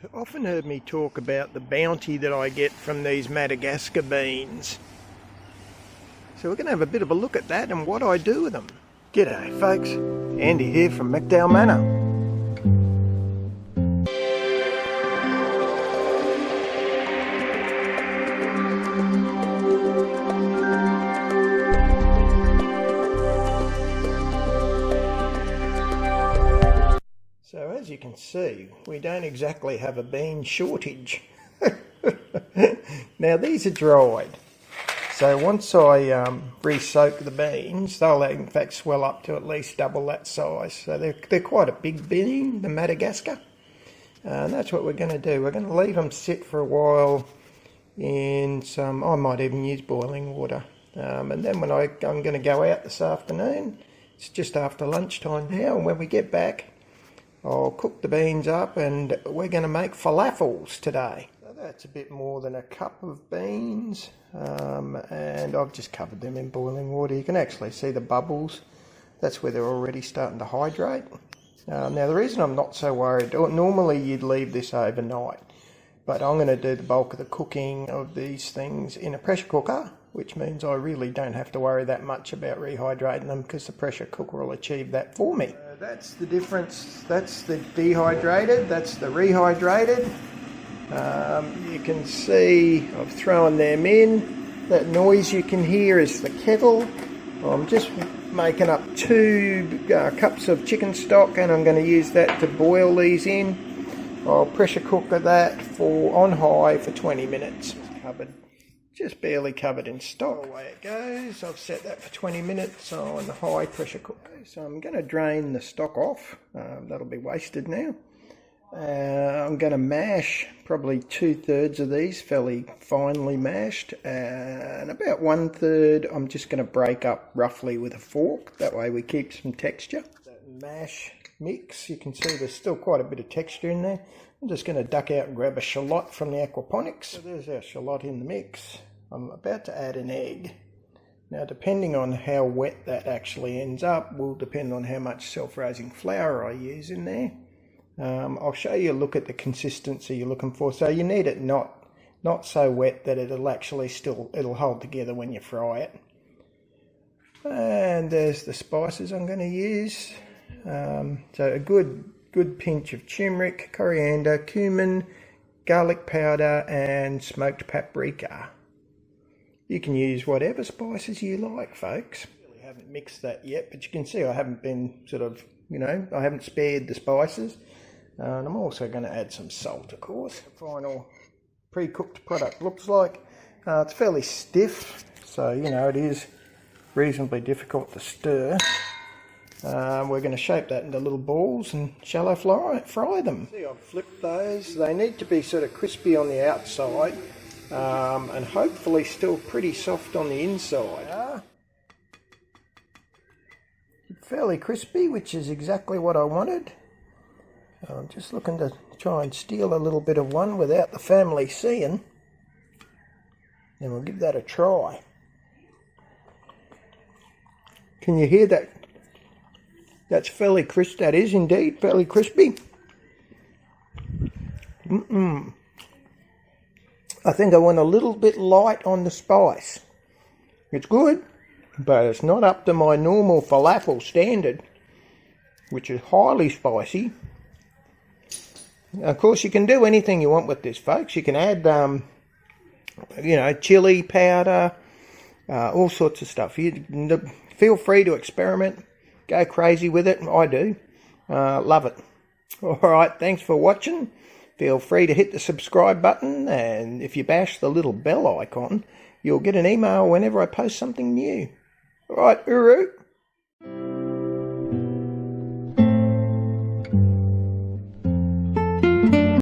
You've often heard me talk about the bounty that I get from these Madagascar beans. So we're going to have a bit of a look at that and what I do with them. G'day folks, Andy here from McDowall Manor. So as you can see, we don't exactly have a bean shortage. Now these are dried. So once I re-soak the beans, they'll in fact swell up to at least double that size. So they're quite a big bean, the Madagascar. And that's what we're going to do. We're going to leave them sit for a while in some, I might even use boiling water. And then when I'm going to go out this afternoon, it's just after lunchtime now, and when we get back, I'll cook the beans up and we're going to make falafels today. So that's a bit more than a cup of beans, and I've just covered them in boiling water. You can actually see the bubbles. That's where they're already starting to hydrate. Now the reason I'm not so worried, normally you'd leave this overnight, but I'm going to do the bulk of the cooking of these things in a pressure cooker, which means I really don't have to worry that much about rehydrating them because the pressure cooker will achieve that for me. That's the difference. That's the dehydrated, that's the rehydrated. You can see I've thrown them in. That noise you can hear is the kettle. I'm just making up 2 cups of chicken stock, and I'm going to use that to boil these in. I'll pressure cooker that on high for 20 minutes. Just barely covered in stock. Away it goes. I've set that for 20 minutes on high pressure cooker. So I'm going to drain the stock off. That'll be wasted now. I'm going to mash probably 2/3 of these, fairly finely mashed, and about 1/3 I'm just going to break up roughly with a fork. That way we keep some texture. That mash mix, you can see there's still quite a bit of texture in there. I'm just going to duck out and grab a shallot from the aquaponics. So there's our shallot in the mix. I'm about to add an egg. Now depending on how wet that actually ends up will depend on how much self-raising flour I use in there. I'll show you a look at the consistency you're looking for. So you need it not so wet that it'll hold together when you fry it. And there's the spices I'm going to use. So a good pinch of turmeric, coriander, cumin, garlic powder and smoked paprika. You can use whatever spices you like, folks. I really haven't mixed that yet, but you can see I haven't been I haven't spared the spices. And I'm also going to add some salt, of course. The final pre-cooked product looks like. It's fairly stiff, so it is reasonably difficult to stir. We're going to shape that into little balls and shallow fry them. See, I've flipped those. They need to be sort of crispy on the outside and hopefully still pretty soft on the inside. Fairly crispy, which is exactly what I wanted. I'm just looking to try and steal a little bit of one without the family seeing. And we'll give that a try. Can you hear that? That's fairly crisp. That is indeed fairly crispy. I think I went a little bit light on the spice. It's good, but it's not up to my normal falafel standard, which is highly spicy. Of course, you can do anything you want with this, folks. You can add, chili powder, all sorts of stuff. Feel free to experiment. Go crazy with it. I do. Love it. All right, thanks for watching. Feel free to hit the subscribe button, and if you bash the little bell icon, you'll get an email whenever I post something new. All right, uru.